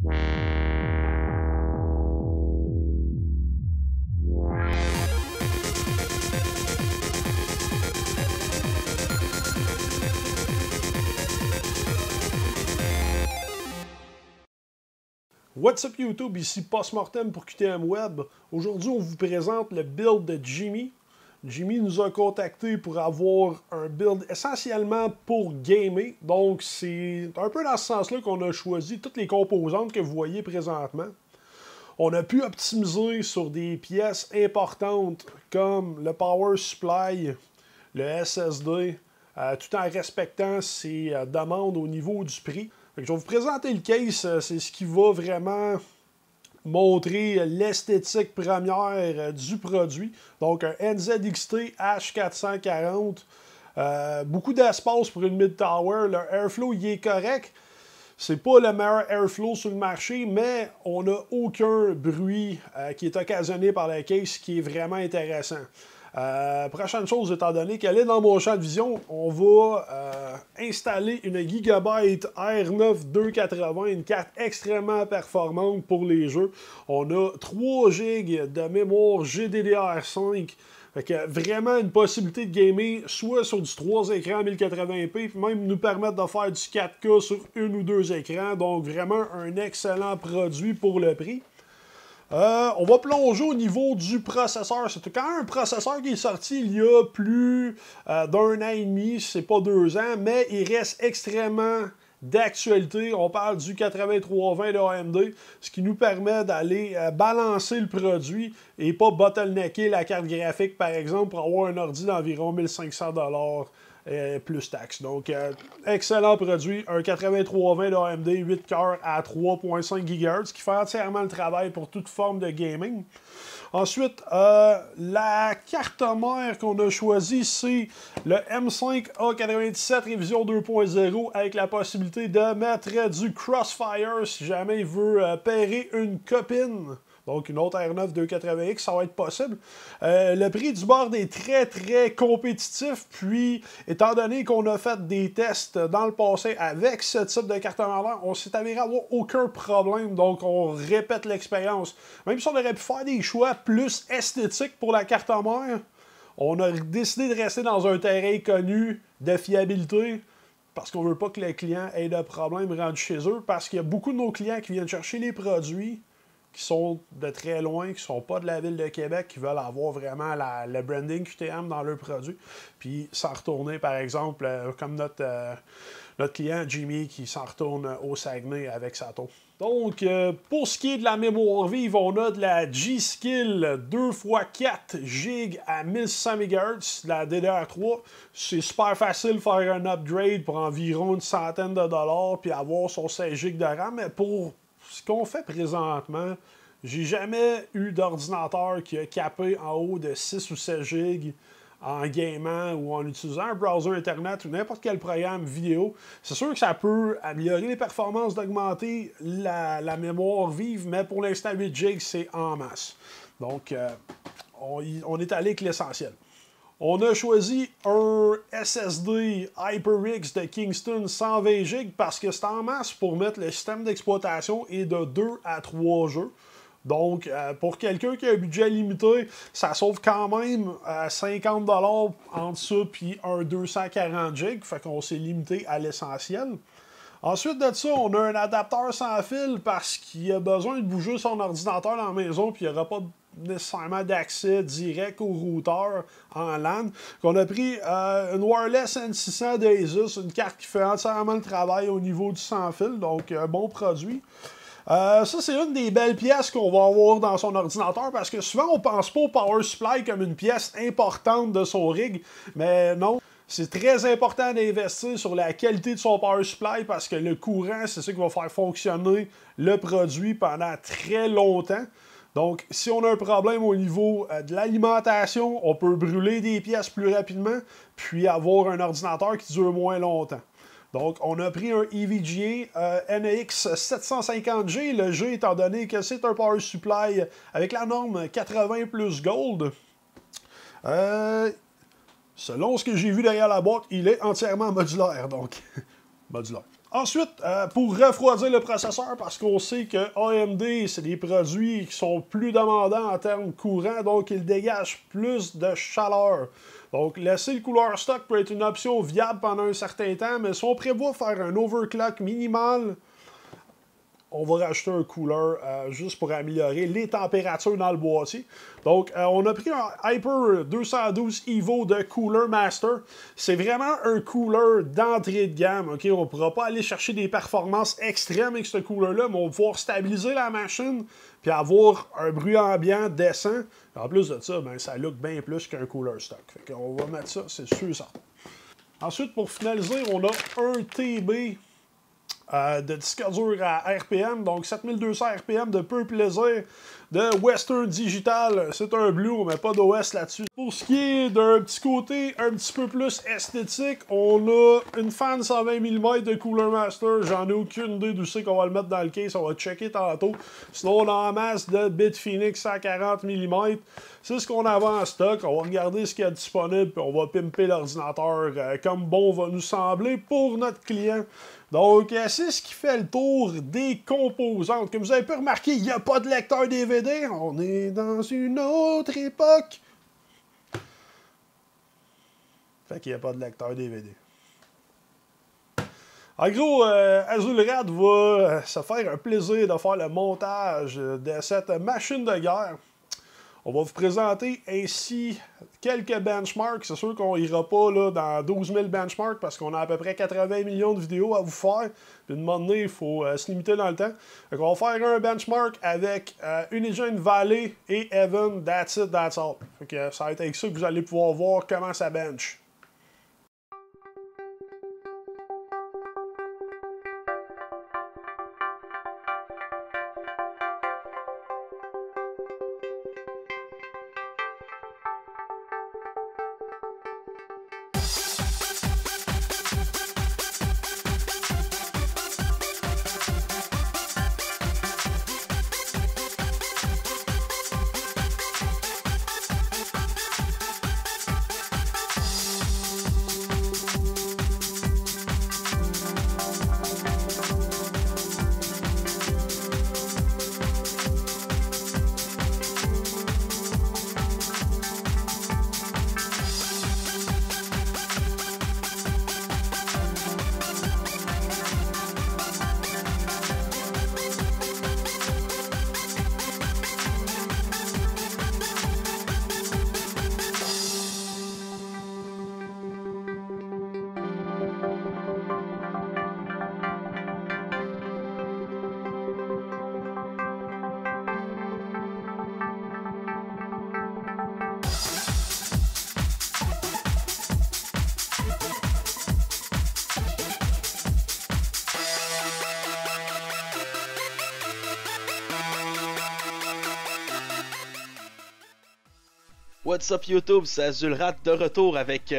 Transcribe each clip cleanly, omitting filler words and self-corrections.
What's up YouTube, ici Postmortem pour QTM Web. Aujourd'hui, on vous présente le build de Jimmy. Jimmy nous a contacté pour avoir un build essentiellement pour gamer. Donc, c'est un peu dans ce sens-là qu'on a choisi toutes les composantes que vous voyez présentement. On a pu optimiser sur des pièces importantes comme le Power Supply, le SSD, tout en respectant ses demandes au niveau du prix. Je vais vous présenter le case, c'est ce qui va vraiment montrer l'esthétique première du produit. Donc un NZXT H440, beaucoup d'espace pour une mid-tower, le airflow il est correct. C'est pas le meilleur airflow sur le marché, mais on n'a aucun bruit qui est occasionné par la case, qui est vraiment intéressant. Prochaine chose, étant donné qu'elle est dans mon champ de vision, on va installer une Gigabyte R9 280, une carte extrêmement performante pour les jeux. On a 3 GB de mémoire GDDR5. Fait que vraiment une possibilité de gamer soit sur du 3 écrans 1080p, puis même nous permettre de faire du 4K sur 1 ou 2 écrans. Donc vraiment un excellent produit pour le prix. On va plonger au niveau du processeur. C'est quand même un processeur qui est sorti il y a plus d'un an et demi, c'est pas 2 ans, mais il reste extrêmement d'actualité. On parle du 8320 de AMD, ce qui nous permet d'aller balancer le produit et pas bottlenecker la carte graphique, par exemple, pour avoir un ordi d'environ 1500 $ plus taxes. Donc, excellent produit. Un 8320 de AMD, 8 cœurs à 3.5 GHz, qui fait entièrement le travail pour toute forme de gaming. Ensuite, la carte mère qu'on a choisie, c'est le M5A97 révision 2.0 avec la possibilité de mettre du Crossfire si jamais il veut pairer une copine. Donc, une autre R9 280X, ça va être possible. Le prix du board est très, très compétitif. Puis, étant donné qu'on a fait des tests dans le passé avec ce type de carte mère, on s'est avéré avoir aucun problème. Donc, on répète l'expérience. Même si on aurait pu faire des choix plus esthétiques pour la carte mère, on a décidé de rester dans un terrain connu de fiabilité. Parce qu'on ne veut pas que les clients aient de problèmes rendus chez eux. Parce qu'il y a beaucoup de nos clients qui viennent chercher les produits qui sont de très loin, qui ne sont pas de la ville de Québec, qui veulent avoir vraiment le branding QTM dans leurs produits, puis s'en retourner, par exemple, comme notre client Jimmy qui s'en retourne au Saguenay avec sa tour. Donc, pour ce qui est de la mémoire vive, on a de la G-Skill 2x4 GB à 1600 MHz, de la DDR3. C'est super facile de faire un upgrade pour environ une centaine de dollars, puis avoir son 16 GB de RAM, mais pour ce qu'on fait présentement, j'ai jamais eu d'ordinateur qui a capé en haut de 6 ou 7 GB en gamant ou en utilisant un browser Internet ou n'importe quel programme vidéo. C'est sûr que ça peut améliorer les performances, d'augmenter la mémoire vive, mais pour l'instant, 8 GB, c'est en masse. Donc, on est allé avec l'essentiel. On a choisi un SSD HyperX de Kingston 120 GB parce que c'est en masse pour mettre le système d'exploitation et de 2 à 3 jeux. Donc, pour quelqu'un qui a un budget limité, ça sauve quand même 50 $ entre ça et un 240 GB. Fait qu'on s'est limité à l'essentiel. Ensuite de ça, on a un adapteur sans fil parce qu'il a besoin de bouger son ordinateur dans la maison puis il n'y aura pas nécessairement d'accès direct au routeur en LAN. On a pris une Wireless N600 d'Asus, une carte qui fait entièrement le travail au niveau du sans fil, donc un bon produit. Ça, c'est une des belles pièces qu'on va avoir dans son ordinateur parce que souvent, on pense pas au Power Supply comme une pièce importante de son rig, mais non. C'est très important d'investir sur la qualité de son Power Supply parce que le courant, c'est ça qui va faire fonctionner le produit pendant très longtemps. Donc, si on a un problème au niveau de l'alimentation, on peut brûler des pièces plus rapidement, puis avoir un ordinateur qui dure moins longtemps. Donc, on a pris un EVGA NX 750G, le G étant donné que c'est un Power Supply avec la norme 80 plus Gold. Selon ce que j'ai vu derrière la boîte, il est entièrement modulaire, donc modulaire. Ensuite, pour refroidir le processeur, parce qu'on sait que AMD, c'est des produits qui sont plus demandants en termes courants, donc ils dégagent plus de chaleur. Donc, laisser le couleur stock peut être une option viable pendant un certain temps, mais si on prévoit faire un overclock minimal, on va rajouter un cooler juste pour améliorer les températures dans le boîtier. Donc, on a pris un Hyper 212 Evo de Cooler Master. C'est vraiment un cooler d'entrée de gamme. Okay? On ne pourra pas aller chercher des performances extrêmes avec ce cooler-là, mais on va pouvoir stabiliser la machine puis avoir un bruit ambiant décent. En plus de ça, ben, ça look bien plus qu'un cooler stock. Fait qu'on va mettre ça, c'est sûr et certain. Ensuite, pour finaliser, on a un TB de disque dur à RPM, donc 7200 RPM de peu plaisir de Western Digital. C'est un Blue, on met pas d'OS là-dessus. Pour ce qui est d'un petit côté un petit peu plus esthétique, on a une fan 120 mm de Cooler Master. J'en ai aucune idée d'où c'est qu'on va le mettre dans le case, on va checker tantôt. Sinon, on a en masse de Bitfinex 140 mm. C'est ce qu'on avait en stock. On va regarder ce qu'il y a disponible, puis on va pimper l'ordinateur comme bon va nous sembler pour notre client. Donc, c'est ce qui fait le tour des composantes. Comme vous avez pu remarquer, il n'y a pas de lecteur DVD. On est dans une autre époque. Fait qu'il n'y a pas de lecteur DVD. En gros, Azulrad va se faire un plaisir de faire le montage de cette machine de guerre. On va vous présenter ainsi quelques benchmarks. C'est sûr qu'on ira pas là, dans 12 000 benchmarks parce qu'on a à peu près 80 millions de vidéos à vous faire. Puis de moment donné, il faut se limiter dans le temps. Donc on va faire un benchmark avec Unigine Valley et Evan. That's it, that's all. Fait que, ça va être avec ça que vous allez pouvoir voir comment ça bench. What's up YouTube, c'est Azulrad de retour avec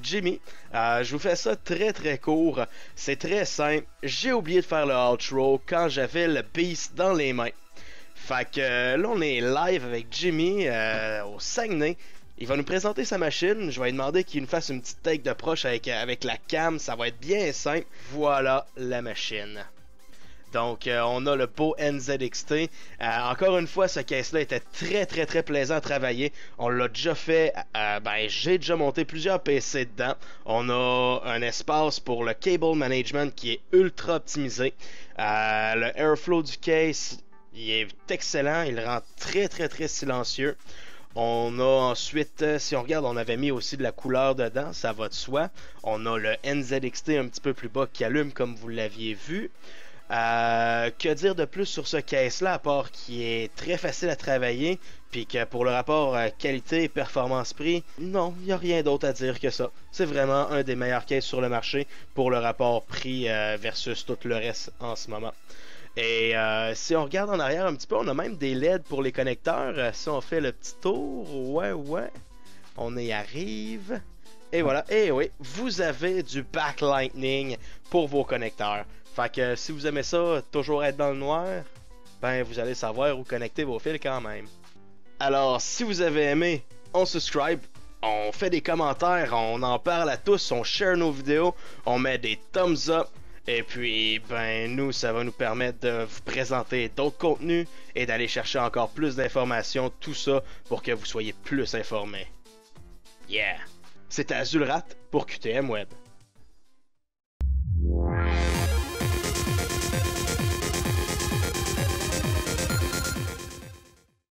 Jimmy. Je vous fais ça très court, c'est très simple. J'ai oublié de faire le outro quand j'avais le beast dans les mains. Fait que là on est live avec Jimmy au Saguenay. Il va nous présenter sa machine, je vais lui demander qu'il nous fasse une petite take de proche avec la cam, ça va être bien simple. Voilà la machine. Donc, on a le beau NZXT. Encore une fois, ce case-là était très plaisant à travailler. On l'a déjà fait. J'ai déjà monté plusieurs PC dedans. On a un espace pour le cable management qui est ultra optimisé. Le airflow du case, il est excellent. Il le rend très silencieux. On a ensuite, si on regarde, on avait mis aussi de la couleur dedans, ça va de soi. On a le NZXT un petit peu plus bas qui allume comme vous l'aviez vu. Que dire de plus sur ce case-là, à part qu'il est très facile à travailler, puis que pour le rapport qualité et performance-prix, non, il n'y a rien d'autre à dire que ça. C'est vraiment un des meilleurs cases sur le marché pour le rapport prix versus tout le reste en ce moment. Et si on regarde en arrière un petit peu, on a même des LED pour les connecteurs. Si on fait le petit tour, ouais, on y arrive. Et voilà, et oui, vous avez du backlightning pour vos connecteurs. Fait que si vous aimez ça, toujours être dans le noir, ben vous allez savoir où connecter vos fils quand même. Alors, si vous avez aimé, on subscribe, on fait des commentaires, on en parle à tous, on share nos vidéos, on met des thumbs up. Et puis, ben, nous, ça va nous permettre de vous présenter d'autres contenus et d'aller chercher encore plus d'informations, tout ça pour que vous soyez plus informés. Yeah! C'était Azulrat pour QTM Web.